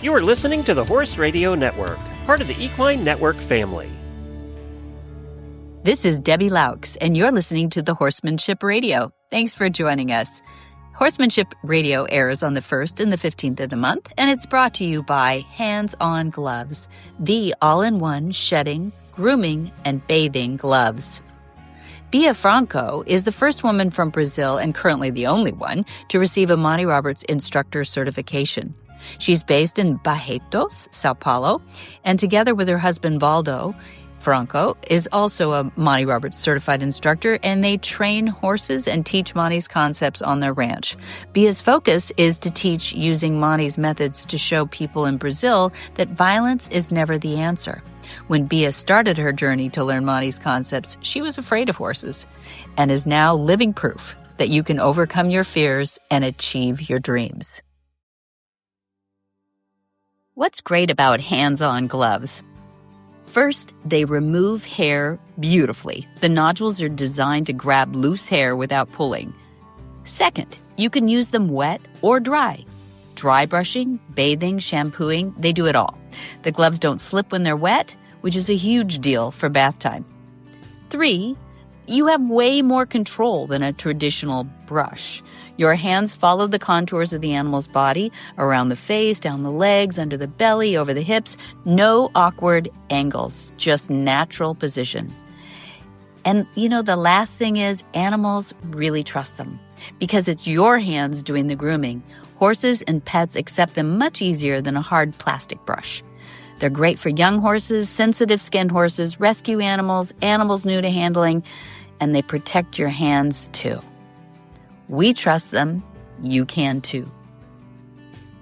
You are listening to the Horse Radio Network, part of the Equine Network family. This is Debbie Laux, and you're listening to the Horsemanship Radio. Thanks for joining us. Horsemanship Radio airs on the 1st and the 15th of the month, and it's brought to you by HandsOnGloves, the all-in-one shedding, grooming, and bathing gloves. Bia Franco is the first woman from Brazil and currently the only one to receive a Monty Roberts instructor certification. She's based in Barretos, Sao Paulo, and together with her husband Valdo, Franco is also a Monty Roberts certified instructor, and they train horses and teach Monty's concepts on their ranch. Bia's focus is to teach using Monty's methods to show people in Brazil that violence is never the answer. When Bia started her journey to learn Monty's concepts, she was afraid of horses and is now living proof that you can overcome your fears and achieve your dreams. What's great about HandsOnGloves? First, they remove hair beautifully. The nodules are designed to grab loose hair without pulling. Second, you can use them wet or dry. Dry brushing, bathing, shampooing, they do it all. The gloves don't slip when they're wet, which is a huge deal for bath time. 3, you have way more control than a traditional brush. Your hands follow the contours of the animal's body, around the face, down the legs, under the belly, over the hips. No awkward angles, just natural position. And, the last thing is animals really trust them because it's your hands doing the grooming. Horses and pets accept them much easier than a hard plastic brush. They're great for young horses, sensitive-skinned horses, rescue animals, animals new to handling, and they protect your hands too. We trust them. You can too.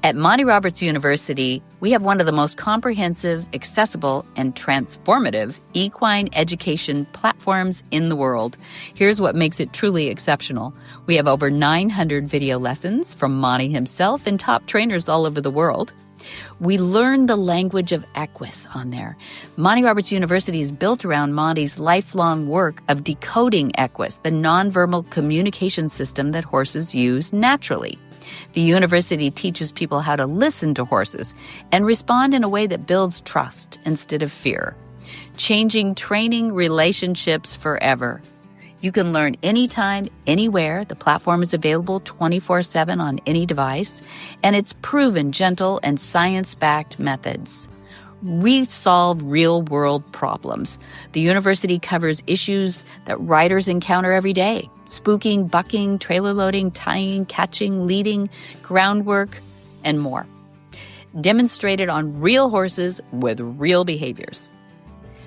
At Monty Roberts University, we have one of the most comprehensive, accessible, and transformative equine education platforms in the world. Here's what makes it truly exceptional. We have over 900 video lessons from Monty himself and top trainers all over the world. We learn the language of equus on there. Monty Roberts University is built around Monty's lifelong work of decoding equus, the nonverbal communication system that horses use naturally. The university teaches people how to listen to horses and respond in a way that builds trust instead of fear, changing training relationships forever. You can learn anytime, anywhere. The platform is available 24/7 on any device, and it's proven gentle and science-backed methods. We solve real-world problems. The university covers issues that riders encounter every day: spooking, bucking, trailer loading, tying, catching, leading, groundwork, and more. Demonstrated on real horses with real behaviors.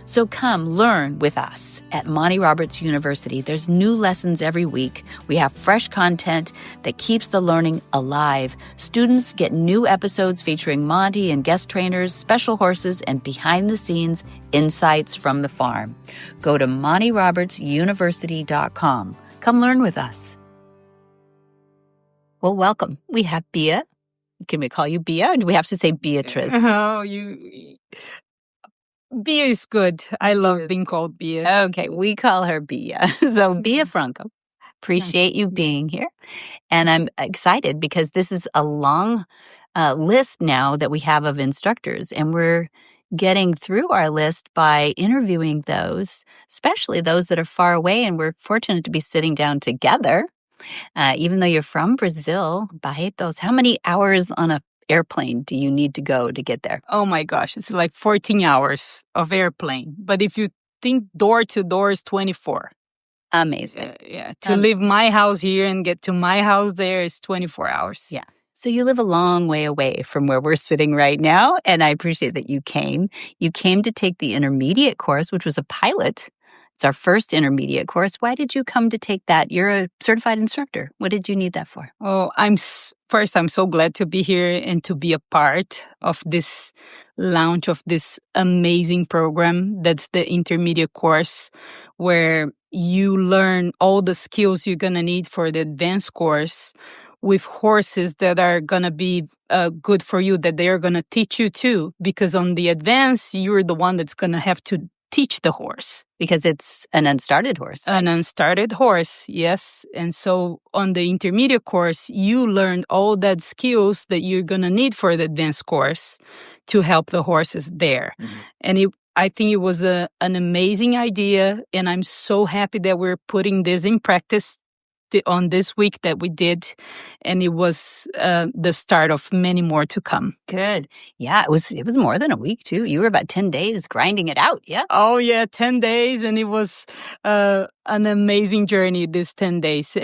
So come learn with us at Monty Roberts University. There's new lessons every week. We have fresh content that keeps the learning alive. Students get new episodes featuring Monty and guest trainers, special horses, and behind-the-scenes insights from the farm. Go to MontyRobertsUniversity.com. Come learn with us. Well, welcome. We have Bia. Can we call you Bia, or do we have to say Beatrice? Oh, Bia is good. I love being called Bia. Okay, we call her Bia. So Bia Franco, appreciate you being here. And I'm excited because this is a long list now that we have of instructors. And we're getting through our list by interviewing those, especially those that are far away. And we're fortunate to be sitting down together. Even though you're from Brazil, Barretos, how many hours on a airplane do you need to go to get there? Oh my gosh, it's like 14 hours of airplane. But if you think door to door is 24. Amazing. To leave my house here and get to my house there is 24 hours. Yeah. So you live a long way away from where we're sitting right now, and I appreciate that you came. You came to take the intermediate course, which was a pilot. It's our first intermediate course. Why did you come to take that? You're a certified instructor. What did you need that for? Oh, I'm so glad to be here and to be a part of this launch of this amazing program. That's the intermediate course where you learn all the skills you're going to need for the advanced course with horses that are going to be good for you, that they are going to teach you too. Because on the advanced, you're the one that's going to have to teach the horse. Because it's an unstarted horse. Right? An unstarted horse, yes. And so on the intermediate course, you learned all that skills that you're going to need for the advanced course to help the horses there. Mm-hmm. And I think it was an amazing idea, and I'm so happy that we're putting this in practice on this week that we did, and it was the start of many more to come. Good. Yeah, it was more than a week too. You were about 10 days grinding it out, yeah? Oh yeah, 10 days, and it was an amazing journey, these 10 days.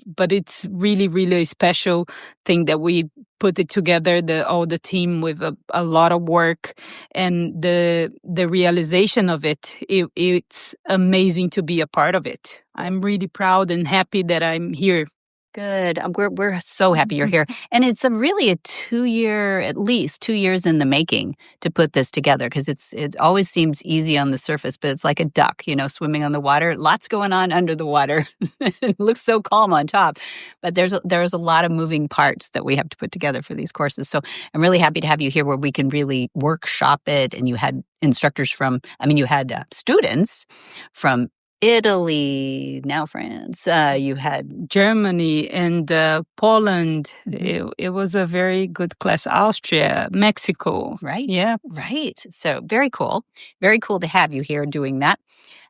But it's really, really a special thing that we put it together, all the team, with a lot of work, and the realization of it's amazing to be a part of it. I'm really proud and happy that I'm here. Good. We're so happy you're here. And it's really a 2 year, at least 2 years in the making to put this together, because it always seems easy on the surface, but it's like a duck, swimming on the water. Lots going on under the water. It looks so calm on top, but there's a lot of moving parts that we have to put together for these courses. So I'm really happy to have you here where we can really workshop it. And you had instructors you had students from Italy, now France, you had Germany and Poland. Mm-hmm. It was a very good class. Austria, Mexico. Right. Yeah. Right. So very cool. Very cool to have you here doing that.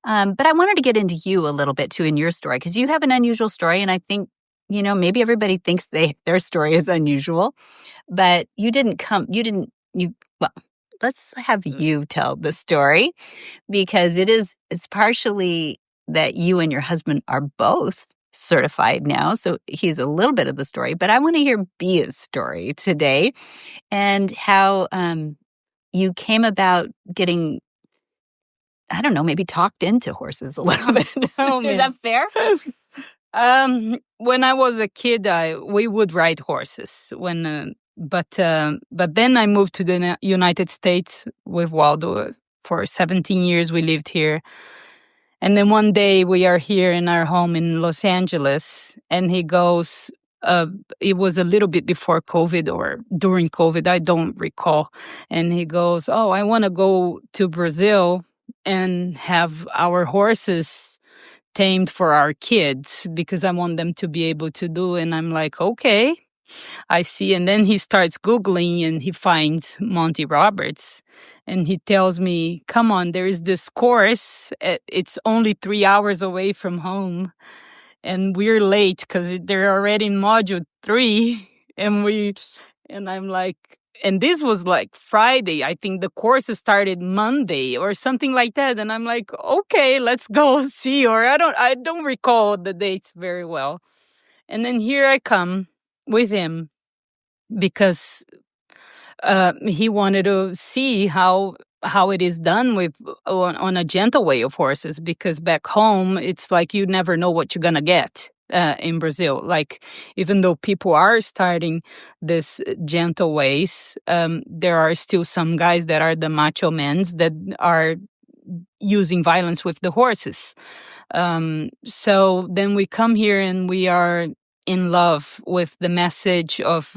But I wanted to get into you a little bit too in your story, because you have an unusual story. And I think, maybe everybody thinks their story is unusual, but let's have you tell the story, because it's partially that you and your husband are both certified now. So he's a little bit of the story, but I want to hear Bia's story today, and how you came about getting, I don't know, maybe talked into horses a little bit. Is that fair? When I was a kid, we would ride horses but then I moved to the United States with Waldo. For 17 years, we lived here. And then one day we are here in our home in Los Angeles, and he goes, it was a little bit before COVID or during COVID, I don't recall. And he goes, oh, I want to go to Brazil and have our horses tamed for our kids, because I want them to be able to do. And I'm like, okay. I see. And then he starts Googling and he finds Monty Roberts, and he tells me, come on, there is this course. It's only 3 hours away from home, and we're late because they're already in module 3. And I'm like, and this was like Friday. I think the course started Monday or something like that. And I'm like, okay, let's go see. Or I don't recall the dates very well. And then here I come with him, because he wanted to see how it is done on a gentle way of horses, because back home it's like you never know what you're gonna get in Brazil. Like, even though people are starting this gentle ways, there are still some guys that are the macho men that are using violence with the horses. So then we come here and we are in love with the message of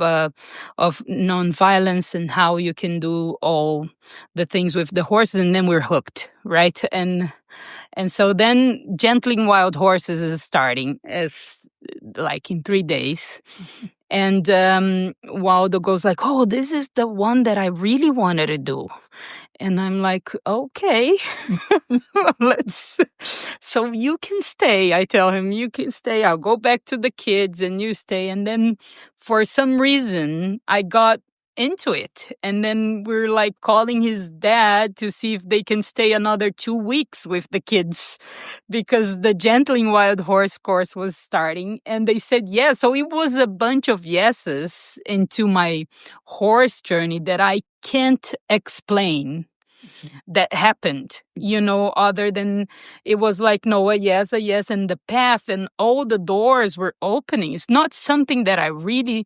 nonviolence and how you can do all the things with the horses, and then we're hooked, right? And so then Gentling Wild Horses is starting, like in 3 days. And Waldo goes like, oh, this is the one that I really wanted to do. And I'm like, okay, so you can stay. I tell him, you can stay. I'll go back to the kids and you stay. And then for some reason, I got into it. And then we're like calling his dad to see if they can stay another 2 weeks with the kids, because the Gentling Wild Horse course was starting. And they said yes. So it was a bunch of yeses into my horse journey that I can't explain that happened, other than it was like, no, a yes, and the path and all the doors were opening. It's not something that I really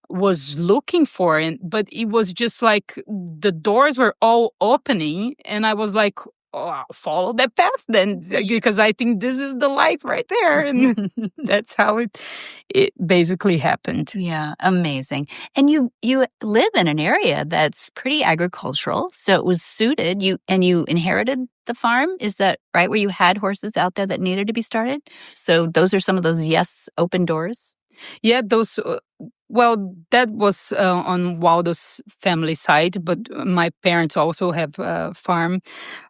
was looking for, but it was just like the doors were all opening, and I was like, oh, I'll follow that path then, because I think this is the life right there. And that's how it basically happened. Yeah, amazing. And you live in an area that's pretty agricultural, so it was suited. You inherited the farm. Is that right? Where you had horses out there that needed to be started? So those are some of those open doors? Yeah, those. Well, that was on Waldo's family side, but my parents also have a farm.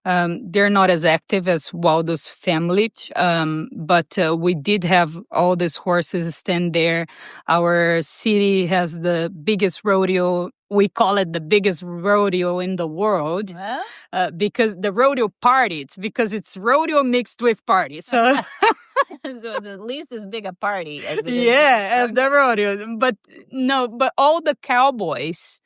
They're not as active as Waldo's family, but we did have all these horses stand there. Our city has the biggest rodeo. We call it the biggest rodeo in the world because the rodeo party. It's because it's rodeo mixed with party. So. So it's at least as big a party as it is. Yeah, as the rodeo. But but all the cowboys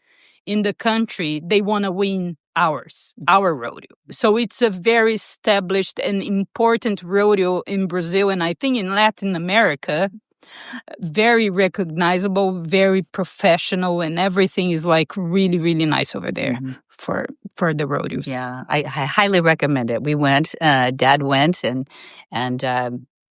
in the country, they want to win our rodeo. So it's a very established and important rodeo in Brazil, and I think in Latin America. Very recognizable, very professional, and everything is like really, really nice over there for the rodeos. Yeah, I highly recommend it. We went, Dad went, and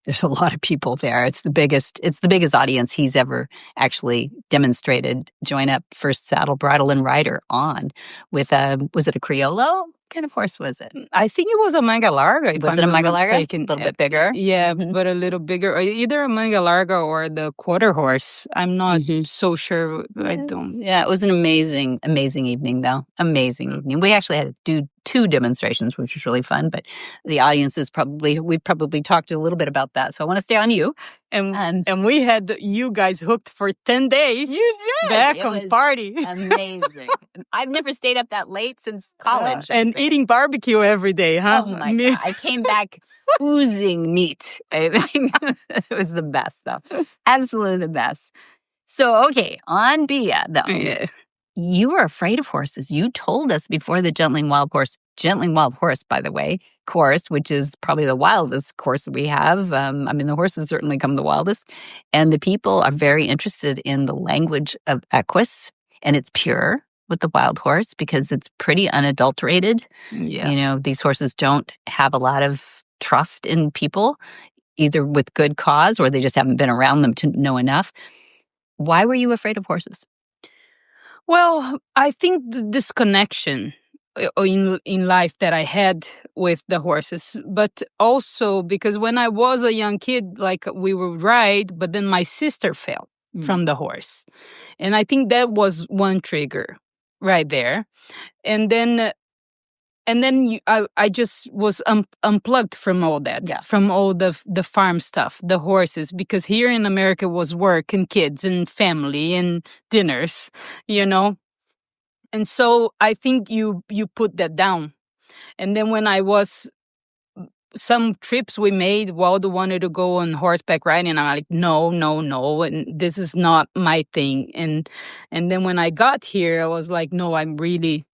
there's a lot of people there. It's the biggest audience he's ever actually demonstrated. Join up first saddle, bridle, and rider on with was it a Criollo? What kind of horse was it? I think it was a manga larga. Was it a manga larga? A little bit bigger? Yeah, but a little bigger. Either a manga larga or the quarter horse. I'm not so sure. I don't. Yeah, it was an amazing, amazing evening, though. Amazing evening. We actually had to do 2 demonstrations, which was really fun, but the audience we've probably talked a little bit about that. So I want to stay on you. And we had you guys hooked for 10 days. You did. Back on party. Amazing. I've never stayed up that late since college. And eating barbecue every day, huh? Oh my God. I came back oozing meat. It was the best, though. Absolutely the best. So, okay, on Bia, though. Yeah. You were afraid of horses. You told us before the Gentling Wild Horse, by the way, course, which is probably the wildest course we have. The horses certainly come the wildest. And the people are very interested in the language of equus, and it's pure with the wild horse because it's pretty unadulterated. Yeah. These horses don't have a lot of trust in people, either with good cause or they just haven't been around them to know enough. Why were you afraid of horses? Well, I think this connection in life that I had with the horses, but also because when I was a young kid, like we would ride, but then my sister fell from the horse. And I think that was one trigger right there. And then I just was unplugged from all that, from all the farm stuff, the horses, because here in America was work and kids and family and dinners, And so I think you put that down. And then when I was, some trips we made, Waldo wanted to go on horseback riding, and I'm like, no, and this is not my thing. And then when I got here, I was like, no, I'm really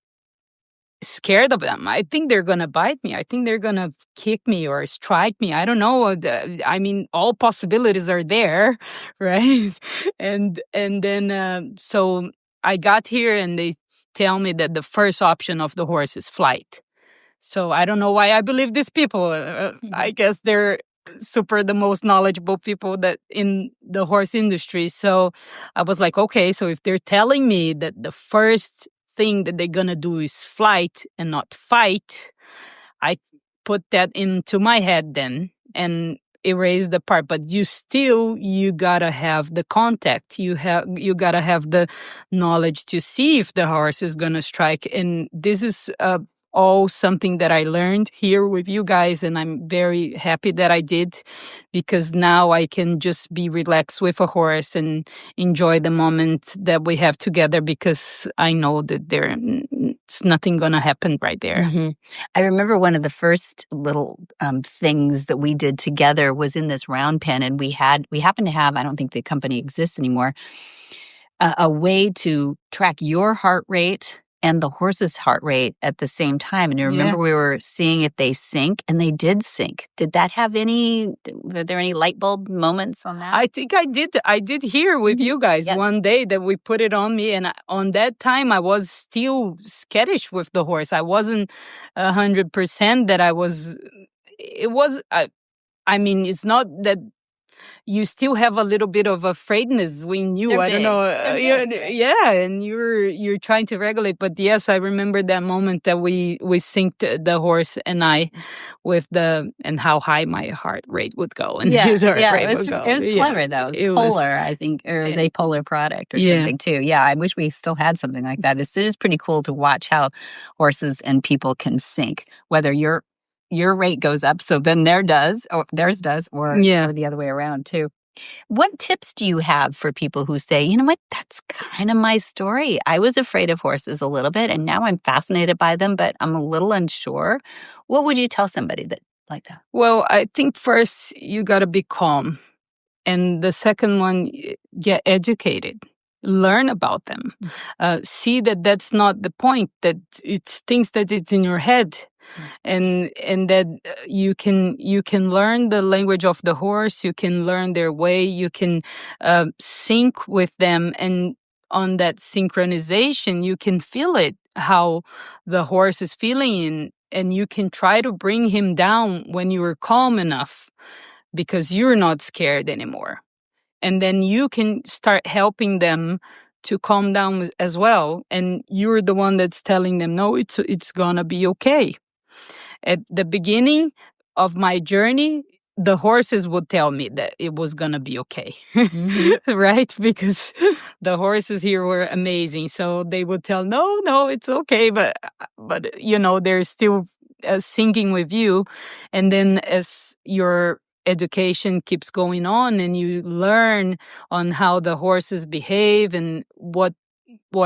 scared of them. I think they're gonna bite me. I think they're gonna kick me or strike me. I don't know. All possibilities are there, right? And then so I got here, and they tell me that the first option of the horse is flight. So I don't know why I believe these people. I guess they're the most knowledgeable people that in the horse industry. So I was like, okay, so if they're telling me that the first thing that they're gonna do is flight and not fight, I put that into my head then and erase the part. But you gotta have the contact. You gotta have the knowledge to see if the horse is gonna strike. And this is all something that I learned here with you guys, and I'm very happy that I did, because now I can just be relaxed with a horse and enjoy the moment that we have together, because I know that it's nothing gonna happen right there. Mm-hmm. I remember one of the first little things that we did together was in this round pen, and we happened to have, I don't think the company exists anymore, a way to track your heart rate and the horse's heart rate at the same time. And I remember we were seeing if they sync, and they did sync. Were there any light bulb moments on that? I think I did hear with you guys one day that we put it on me. And on that time, I was still skittish with the horse. I wasn't 100% that I was, it's not that you still have a little bit of afraidness when you, They're I don't know, big. yeah, and you're trying to regulate. But yes, I remember that moment that we synced the horse and I with and how high my heart rate would go and his heart rate would go. It was clever though. It was polar, I think, or it was a polar product or something too. Yeah, I wish we still had something like that. It is pretty cool to watch how horses and people can sync, whether your rate goes up, so then theirs does, or the other way around too. What tips do you have for people who say, you know what, that's kind of my story. I was afraid of horses a little bit, and now I'm fascinated by them, but I'm a little unsure. What would you tell somebody like that? Well, I think first you got to be calm. And the second one, get educated. Learn about them. See that that's not the point, that it's things that it's in your head. And that you can learn the language of the horse, you can learn their way, you can sync with them, and on that synchronization you can feel it, how the horse is feeling, and you can try to bring him down when you are calm enough, because you're not scared anymore. And then you can start helping them to calm down as well, and you're the one that's telling them, no, it's gonna be okay. At the beginning of my journey, the horses would tell me that it was going to be okay, right? Because the horses here were amazing. So they would tell, no, it's okay. But they're still singing with you. And then as your education keeps going on and you learn on how the horses behave and what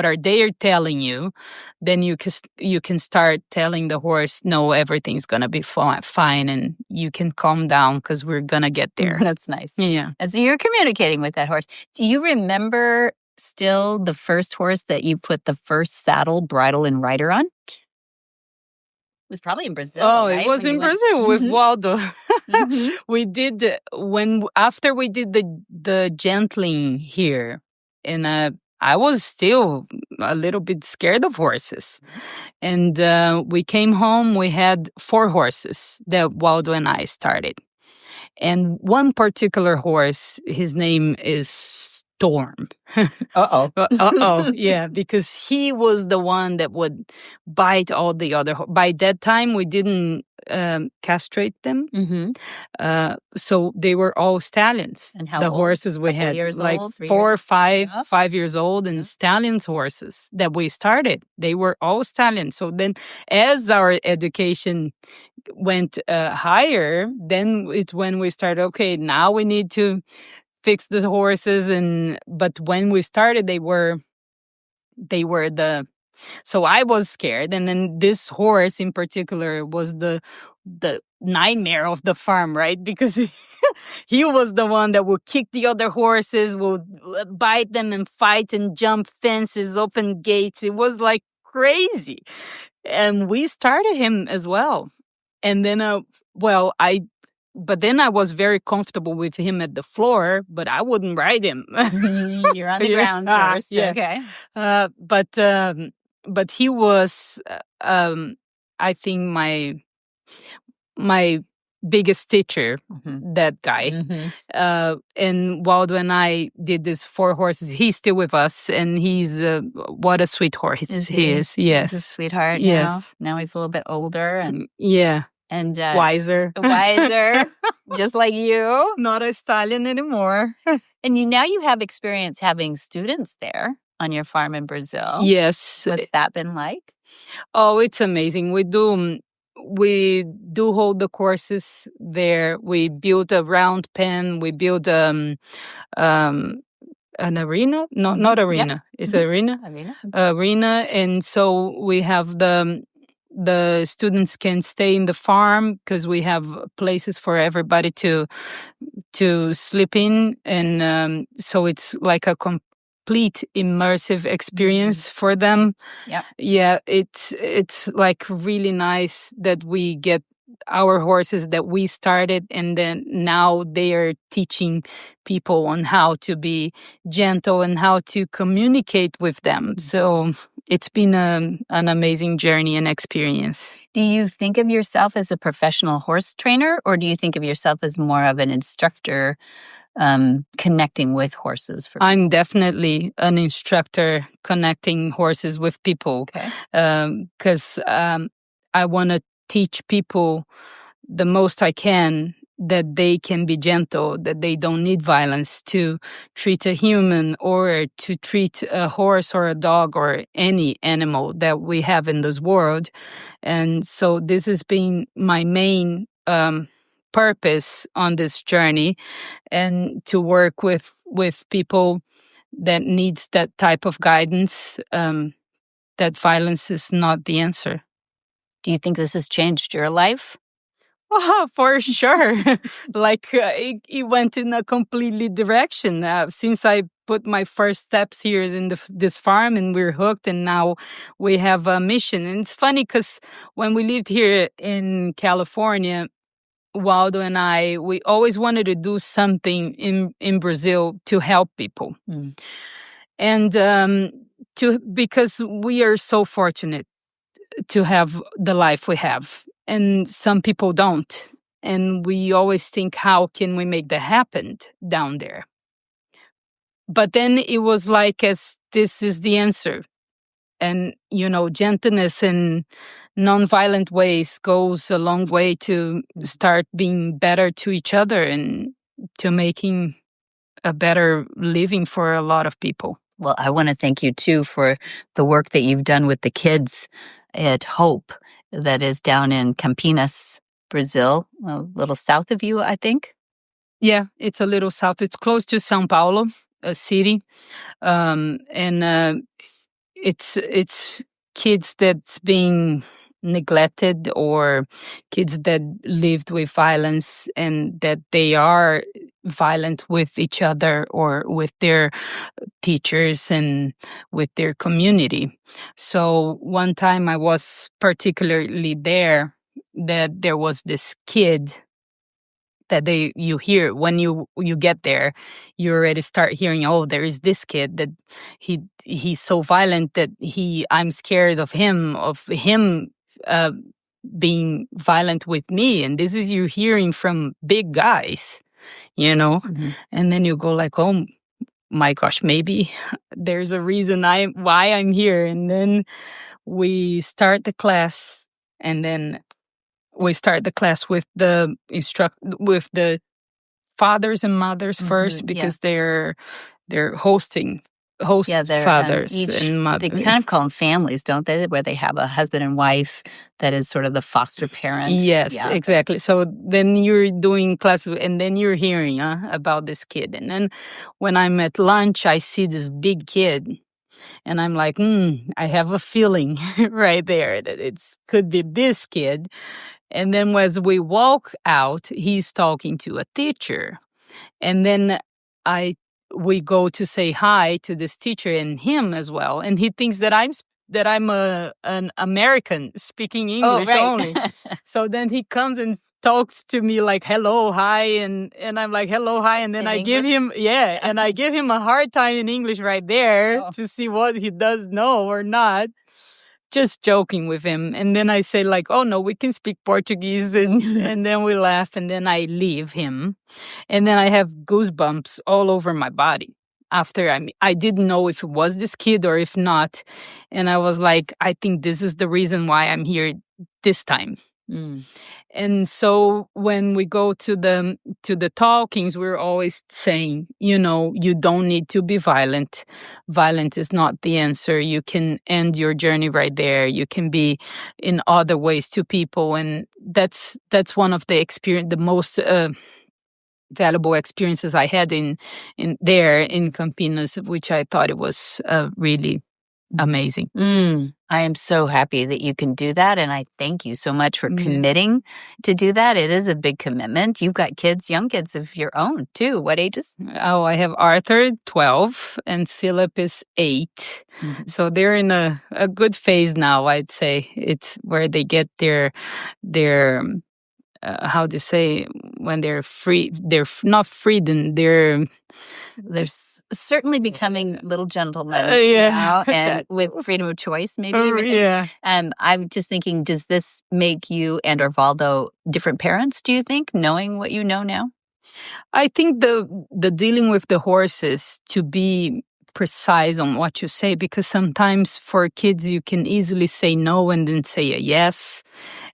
are they telling you, then you can start telling the horse, no, everything's gonna be fine, and you can calm down because we're gonna get there. That's nice. Yeah. And so you're communicating with that horse. Do you remember still the first horse that you put the first saddle, bridle, and rider on? It was probably in Brazil. Oh, right? It was in Brazil with Waldo. We did after we did the gentling here in I was still a little bit scared of horses. And we came home, we had 4 horses that Waldo and I started. And one particular horse, his name is Storm. Yeah, because he was the one that would bite all the other. By that time, we didn't castrate them. So they were all stallions. And how the old? horses we had, like old, 4 or 5 years old, and stallions horses that we started. They were all stallions. So then as our education went higher, then it's when we started, okay, now we need to fix the horses. But when we started, they were so I was scared. And then this horse in particular was the nightmare of the farm, right? Because he was the one that would kick the other horses, would bite them and fight and jump fences, open gates. It was like crazy. And we started him as well. And then, but then I was very comfortable with him at the floor, but I wouldn't ride him. You're on the ground first. Yeah. Okay. But he was, I think, my biggest teacher, that guy. And Waldo and I did this 4 horses. He's still with us, and he's what a sweet horse he is. Yes, he's a sweetheart. Yes. Now he's a little bit older and and wiser, just like you. Not a stallion anymore. And now you have experience having students there on your farm in Brazil. Yes. What's that been like? Oh, it's amazing. We do hold the courses there. We built a round pen. We built an arena. No, not arena. Yep. It's arena. Arena. And so we have the students can stay in the farm because we have places for everybody to sleep in. And so it's like a complete immersive experience for them. Yeah, it's like really nice that we get our horses that we started, and then now they are teaching people on how to be gentle and how to communicate with them. So it's been an amazing journey and experience. Do you think of yourself as a professional horse trainer, or do you think of yourself as more of an instructor connecting with horses? I'm definitely an instructor connecting horses with people. Okay. Because I want to teach people the most I can that they can be gentle, that they don't need violence to treat a human or to treat a horse or a dog or any animal that we have in this world. And so this has been my main purpose on this journey, and to work with people that needs that type of guidance, that violence is not the answer. Do you think this has changed your life? Oh, for sure. It went in a completely direction. Since I put my first steps here in this farm, and we're hooked, and now we have a mission. And it's funny because when we lived here in California, Waldo and I, we always wanted to do something in Brazil to help people. Mm. And because we are so fortunate to have the life we have. And some people don't. And we always think, how can we make that happen down there? But then it was like, as this is the answer. And, gentleness and nonviolent ways goes a long way to start being better to each other and to making a better living for a lot of people. Well, I want to thank you, too, for the work that you've done with the kids at Hope, that is down in Campinas, Brazil, a little south of you, I think. Yeah, it's a little south. It's close to São Paulo, a city. It's kids that's being neglected, or kids that lived with violence and that they are violent with each other or with their teachers and with their community. So one time I was particularly there, that there was this kid that you hear when you get there, you already start hearing, oh, there is this kid that he's so violent that I'm scared of him being violent with me. And this is you hearing from big guys, Mm-hmm. And then you go like, oh my gosh, maybe there's a reason why I'm here. And then we start the class, and then we start the class with the fathers and mothers first, because they're hosting fathers and mothers. They kind of call them families, don't they? Where they have a husband and wife that is sort of the foster parent. Yes, exactly. So then you're doing classes, and then you're hearing about this kid. And then when I'm at lunch, I see this big kid, and I'm like, I have a feeling right there that could be this kid. And then as we walk out, he's talking to a teacher. And then we go to say hi to this teacher and him as well. And he thinks that I'm an American speaking English only. So then he comes and talks to me like, hello, hi. And I'm like, hello, hi. And then I give him, and I give him a hard time in English right there to see what he does know or not. Just joking with him. And then I say like, oh no, we can speak Portuguese. And then we laugh, and then I leave him. And then I have goosebumps all over my body. After I didn't know if it was this kid or if not. And I was like, I think this is the reason why I'm here this time. Mm. And so when we go to the talkings, we're always saying, you don't need to be violent. Violent is not the answer. You can end your journey right there. You can be in other ways to people. And that's one of the most valuable experiences I had in Campinas, which I thought it was really amazing. I am so happy that you can do that, and I thank you so much for committing to do that. It is a big commitment. You've got young kids of your own too. What ages? Oh, I have Arthur, 12, and Philip is 8. Mm-hmm. So they're in a good phase now, I'd say. It's where they get their how to say, when they're free, they're not freedom, they're certainly becoming little gentlemen now, and with freedom of choice, maybe. I'm just thinking, does this make you and Orvaldo different parents, do you think, knowing what you know now? I think the dealing with the horses, to be precise on what you say, because sometimes for kids you can easily say no and then say a yes.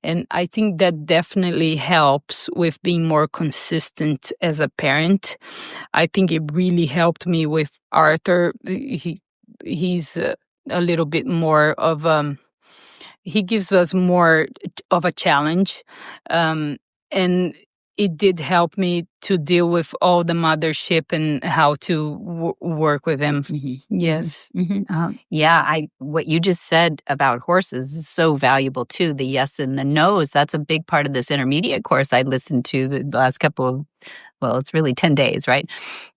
And I think that definitely helps with being more consistent as a parent. I think it really helped me with Arthur. He's a little bit more of he gives us more of a challenge. And it did help me to deal with all the mothership and how to work with them. Mm-hmm. Yes. Mm-hmm. What you just said about horses is so valuable too. The yes and the no's, that's a big part of this intermediate course I listened to the last couple of, it's really 10 days, right?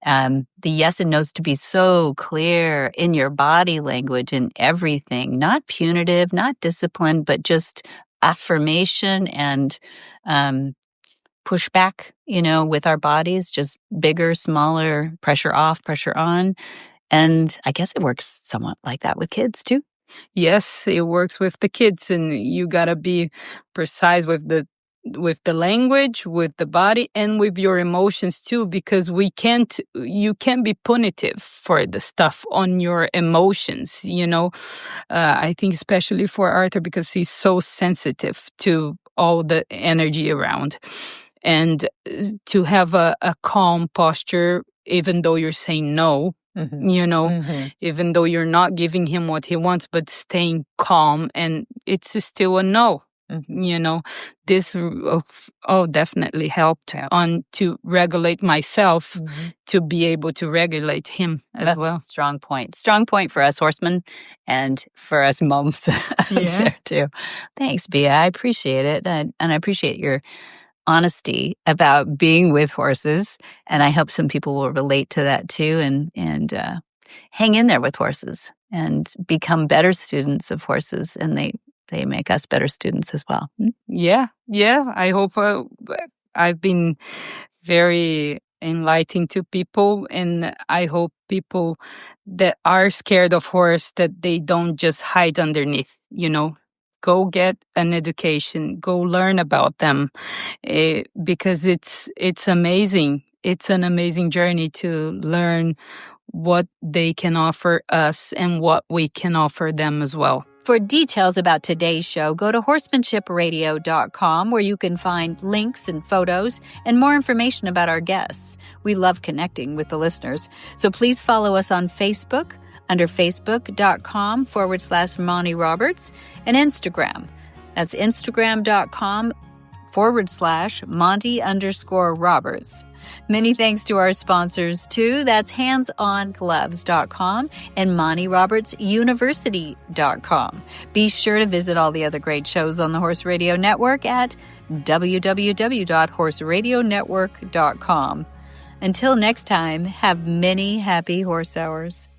The yes and no's to be so clear in your body language and everything, not punitive, not disciplined, but just affirmation and pushback, with our bodies, just bigger, smaller, pressure off, pressure on. And I guess it works somewhat like that with kids too. Yes, it works with the kids, and you gotta be precise with the language, with the body, and with your emotions too, because you can't be punitive for the stuff on your emotions, I think especially for Arthur, because he's so sensitive to all the energy around. And to have a calm posture, even though you're saying no, mm-hmm. Even though you're not giving him what he wants, but staying calm, and it's still a no. Mm-hmm. This definitely helped on to regulate myself, mm-hmm. to be able to regulate him as well. Strong point for us horsemen and for us moms there too. Thanks, Bia. I appreciate it, and I appreciate your honesty about being with horses, and I hope some people will relate to that too, and hang in there with horses and become better students of horses, and they make us better students as well. Yeah. I hope I've been very enlightening to people, and I hope people that are scared of horse, that they don't just hide underneath, Go get an education, go learn about them, because it's amazing. It's an amazing journey to learn what they can offer us and what we can offer them as well. For details about today's show, go to HorsemanshipRadio.com, where you can find links and photos and more information about our guests. We love connecting with the listeners, so please follow us on Facebook under facebook.com/Monty Roberts, and Instagram. That's Instagram.com/Monty_Roberts. Many thanks to our sponsors, too. That's HandsOnGloves.com and MontyRobertsUniversity.com. Be sure to visit all the other great shows on the Horse Radio Network at www.horseradionetwork.com. Until next time, have many happy horse hours.